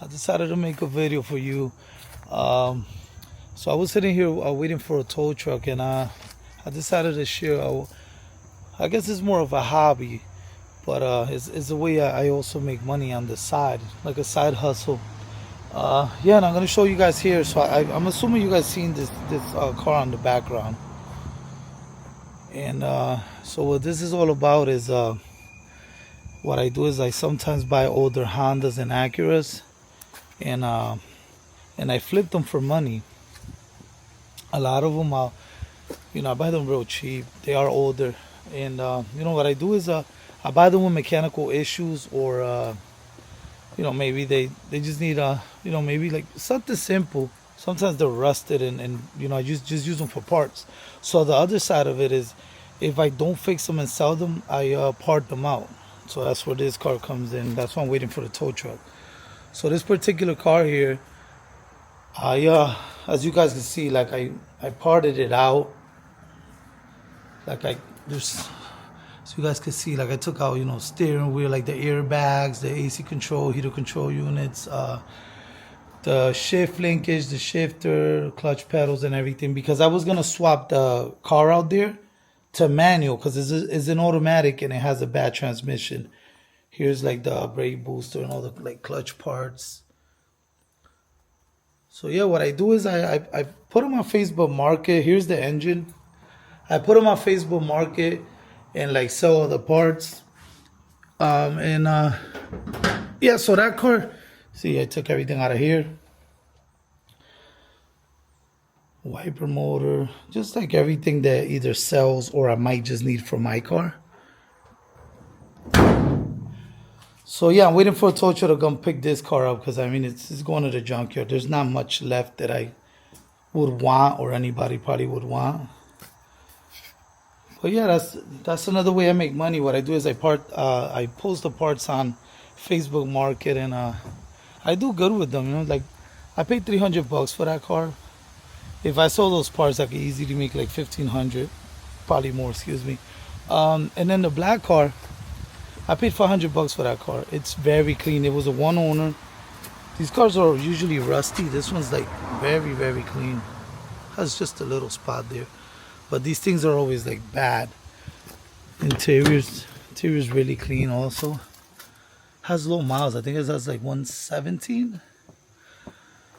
I decided to make a video for you. Um, so I was sitting here waiting for a tow truck, and I decided to share. I guess it's more of a hobby, but it's a way I also make money on the side, like a side hustle. Yeah, and I'm gonna show you guys here. So I'm assuming you guys seen this car on the background, and so what this is all about is what I do is I sometimes buy older Hondas and Acuras, and I flip them for money. A lot of them, I buy them real cheap. They are older, and what I do is I buy them with mechanical issues, or maybe they just need maybe like something simple. Sometimes they're rusted, and I just use them for parts. So the other side of it is, if I don't fix them and sell them, I part them out. So that's where this car comes in. That's why I'm waiting for the tow truck. So this particular car here, as you guys can see, like I parted it out. Like so you guys can see, like I took out, steering wheel, like the airbags, the AC control, heater control units, the shift linkage, the shifter, clutch pedals, and everything, because I was gonna swap the car out there to manual, because it's an automatic and it has a bad transmission. Here's like the brake booster and all the like clutch parts. So yeah, what I do is I put them on Facebook Market. Here's the engine. I put them on Facebook Market and like sell all the parts. Yeah, so that car, see, I took everything out of here. Wiper motor, just like everything that either sells or I might just need for my car. So yeah, I'm waiting for a tow truck to come pick this car up, because I mean it's going to the junkyard. There's not much left that I would want, or anybody probably would want. But yeah, that's another way I make money. What I do is I post the parts on Facebook Market, and I do good with them. Like I paid $300 for that car. If I sold those parts, I could easily make like 1,500, probably more. Excuse me. And then the black car, I paid $500 for that car. It's very clean. It was a one owner. These cars are usually rusty. This one's like very, very clean. Has just a little spot there. But these things are always like bad. Interior's really clean also. Has low miles. I think it has like 117.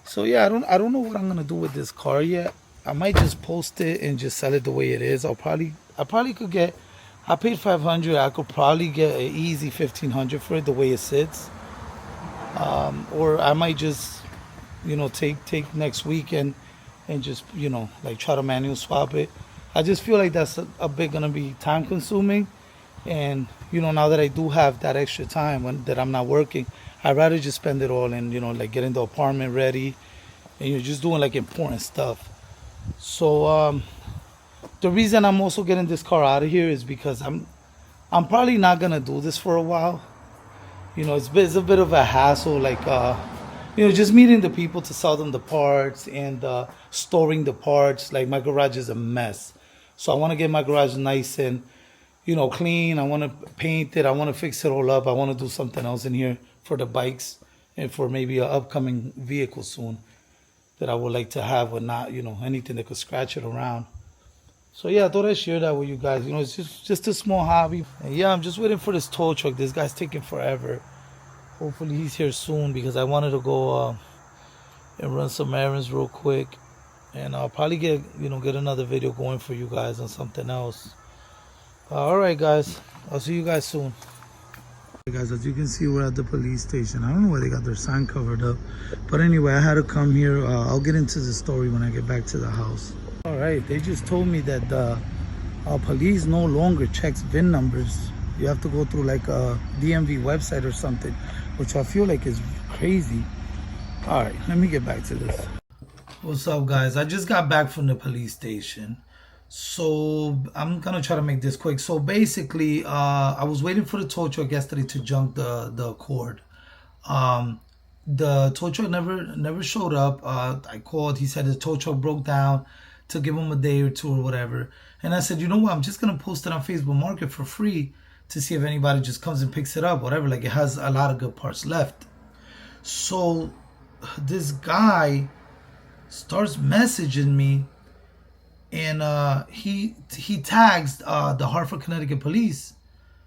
So yeah, I don't know what I'm gonna do with this car yet. I might just post it and just sell it the way it is. I probably could get, I paid 500. I could probably get an easy 1,500 for it the way it sits. Or I might just, take next weekend and just, like try to manual swap it. I just feel like that's a bit gonna be time consuming, and now that I do have that extra time that I'm not working, I'd rather just spend it all in, like getting the apartment ready, and you're just doing like important stuff. So the reason I'm also getting this car out of here is because I'm probably not gonna do this for a while. It's a bit of a hassle, like just meeting the people to sell them the parts, and storing the parts. Like my garage is a mess, so I want to get my garage nice and clean. I want to paint it. I want to fix it all up. I want to do something else in here for the bikes, and for maybe an upcoming vehicle soon that I would like to have, with not anything that could scratch it around. So yeah, I thought I'd share that with you guys. It's just a small hobby. And yeah, I'm just waiting for this tow truck. This guy's taking forever. Hopefully he's here soon, because I wanted to go and run some errands real quick, and I'll probably get another video going for you guys on something else. All right, guys, I'll see you guys soon. Hey guys, as you can see, we're at the police station. I don't know why they got their sign covered up, but anyway, I had to come here. I'll get into the story when I get back to the house. All right, they just told me that the police no longer checks VIN numbers. You have to go through like a DMV website or something, which I feel like is crazy. All right, let me get back to this. What's up, guys? I just got back from the police station, so I'm gonna try to make this quick. So basically, I was waiting for the tow truck yesterday to junk the Accord. The tow truck never showed up. I called. He said the tow truck broke down, to give him a day or two or whatever. And I said, you know what? I'm just gonna post it on Facebook Market for free to see if anybody just comes and picks it up, whatever. Like, it has a lot of good parts left. So this guy starts messaging me, and he tags the Hartford, Connecticut police.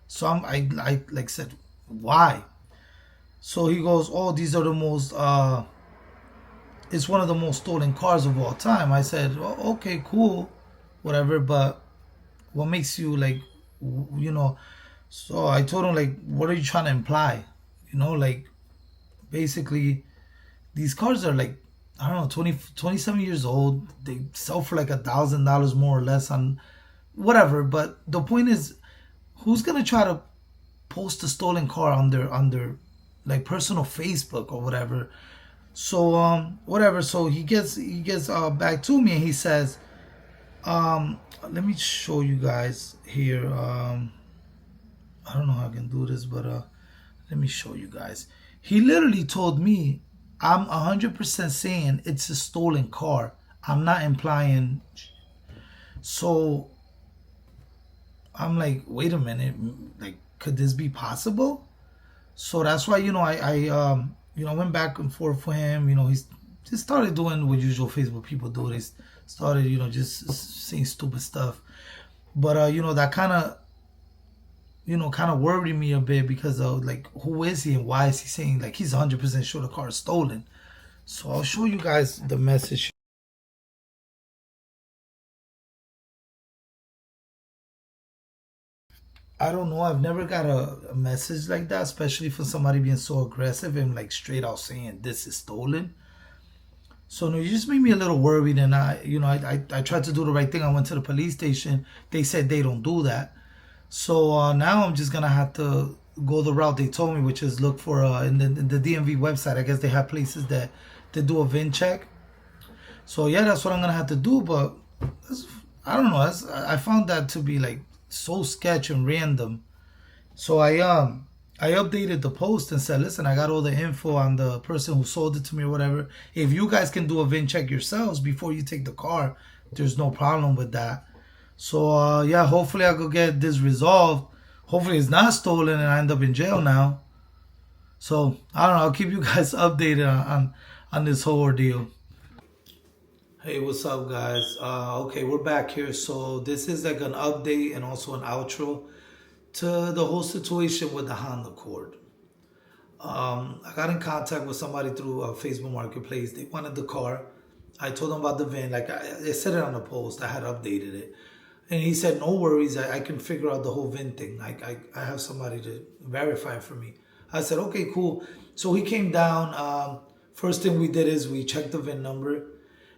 So I like said, why? So he goes, oh, these are the most it's one of the most stolen cars of all time. I said, well, okay, cool, whatever, but what makes you like, you know? So I told him, like, what are you trying to imply? Like, basically, these cars are like, I don't know, 27 years old. They sell for like $1,000 more or less on whatever. But the point is, who's gonna try to post a stolen car on their like personal Facebook or whatever? So whatever. So he gets back to me, and he says, let me show you guys here. I don't know how I can do this, but let me show you guys. He literally told me, I'm 100% saying it's a stolen car. I'm not implying. So I'm like, wait a minute, like, could this be possible? So that's why, I went back and forth with him. He's just started doing what usual Facebook people do. They started, just saying stupid stuff. But that kind of worried me a bit, because of, like, who is he and why is he saying, like, he's 100% sure the car is stolen? So I'll show you guys the message. I don't know. I've never got a message like that, especially for somebody being so aggressive and like straight out saying this is stolen. So no, you just made me a little worried, and I tried to do the right thing. I went to the police station. They said they don't do that. So now I'm just gonna have to go the route they told me, which is look for in the DMV website. I guess they have places that do a VIN check. So yeah, that's what I'm gonna have to do. But I don't know. I found that to be like so sketch and random. So I updated the post and said, listen, I got all the info on the person who sold it to me or whatever. If you guys can do a VIN check yourselves before you take the car, there's no problem with that. So yeah, hopefully I could get this resolved. Hopefully it's not stolen and I end up in jail now. So I don't know. I'll keep you guys updated on this whole ordeal. Hey, what's up, guys? Okay, we're back here. So this is like an update and also an outro to the whole situation with the Honda Accord. I got in contact with somebody through Facebook Marketplace. They wanted the car. I told them about the VIN. Like I said it on the post. I had updated it. And he said, no worries. I can figure out the whole VIN thing. I have somebody to verify it for me. I said, okay, cool. So he came down. First thing we did is we checked the VIN number.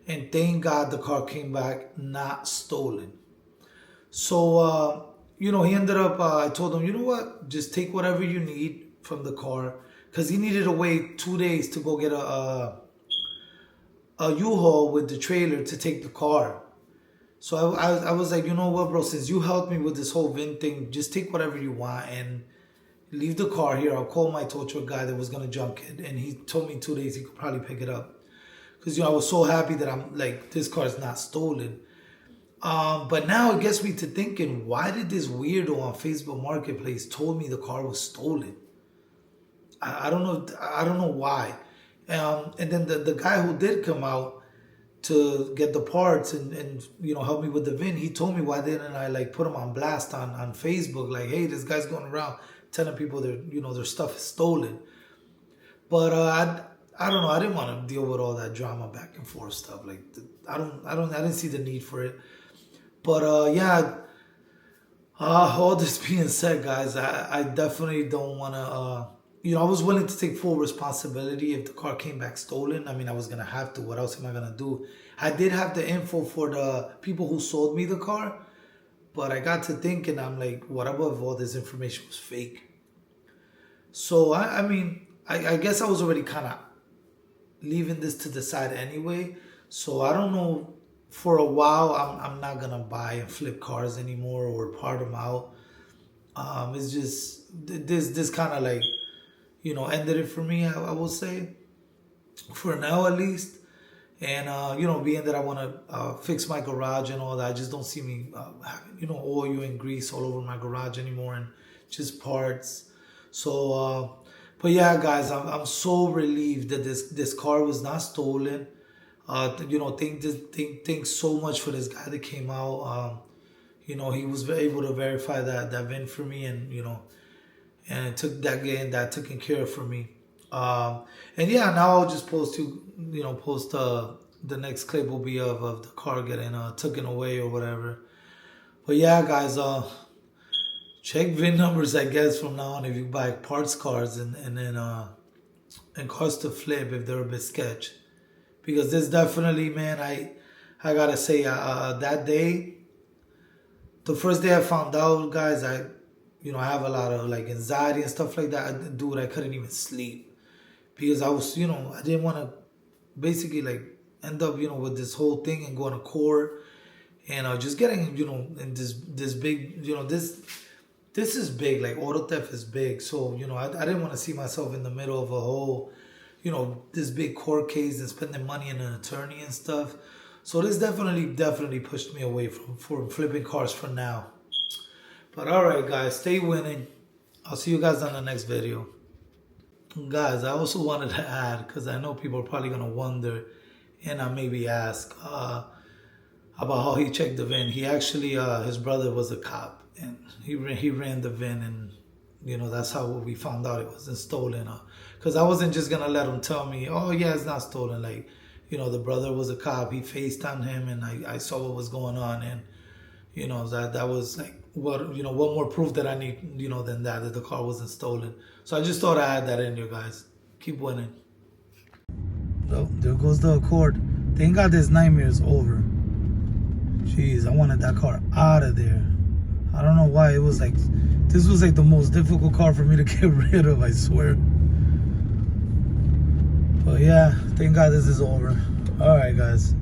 And thank God the car came back not stolen. So, he ended up, I told him, you know what? Just take whatever you need from the car. Because he needed to wait 2 days to go get a U-Haul with the trailer to take the car. So I was like, you know what, bro? Since you helped me with this whole VIN thing, just take whatever you want and leave the car here. I'll call my tow truck guy that was going to junk it. And he told me 2 days he could probably pick it up. Because, I was so happy that I'm like, this car is not stolen. But now it gets me to thinking, why did this weirdo on Facebook Marketplace told me the car was stolen? I don't know. I don't know why. And then the guy who did come out to get the parts and help me with the VIN, he told me, why didn't I like put him on blast on Facebook? Like, hey, this guy's going around telling people their stuff is stolen. But I don't know. I didn't want to deal with all that drama back and forth stuff. Like I didn't see the need for it. But yeah, all this being said, guys, I definitely don't want to. I was willing to take full responsibility if the car came back stolen. I mean, I was gonna have to. What else am I gonna do? I did have the info for the people who sold me the car, but I got to thinking, I'm like, what about if all this information was fake? So I mean, I guess I was already kind of leaving this to the side anyway. So I don't know. For a while, I'm not gonna buy and flip cars anymore or part them out. It's just this kind of like ended it for me. I will say for now at least. And being that I want to fix my garage and all that, I just don't see me having oil and grease all over my garage anymore and just parts. So, But yeah, guys, I'm so relieved that this car was not stolen. You know, think so much for this guy that came out. You know, he was able to verify that VIN for me, and you know, and it took that getting that taken care of for me. And yeah, now I'll just post the next clip will be of the car getting taken away or whatever. But yeah, guys, check VIN numbers, I guess, from now on if you buy parts cars and then and cars to flip if they're a bit sketch. Because this definitely, man, I gotta say, that day, the first day I found out, guys, I have a lot of like anxiety and stuff like that. Dude, I couldn't even sleep because I was, I didn't want to basically like end up, with this whole thing and going to court and just getting, in this big, this is big. Like auto theft is big, so I didn't want to see myself in the middle of a whole, this big court case and spending money on an attorney and stuff. So this definitely pushed me away from flipping cars for now. But alright guys, stay winning. I'll see you guys on the next video. Guys, I also wanted to add, because I know people are probably going to wonder and maybe ask about how he checked the VIN. He actually, his brother was a cop and he ran the VIN, and that's how we found out it wasn't stolen. Because I wasn't just going to let him tell me, oh yeah, it's not stolen. Like, the brother was a cop. He FaceTimed him and I saw what was going on, and that was like what more proof that I need than that the car wasn't stolen. So I just thought I had that in you guys. Keep winning. So there goes the Accord. Thank God this nightmare is over. Jeez, I wanted that car out of there. I don't know why. This was like the most difficult car for me to get rid of, I swear. But yeah, thank God this is over. Alright guys.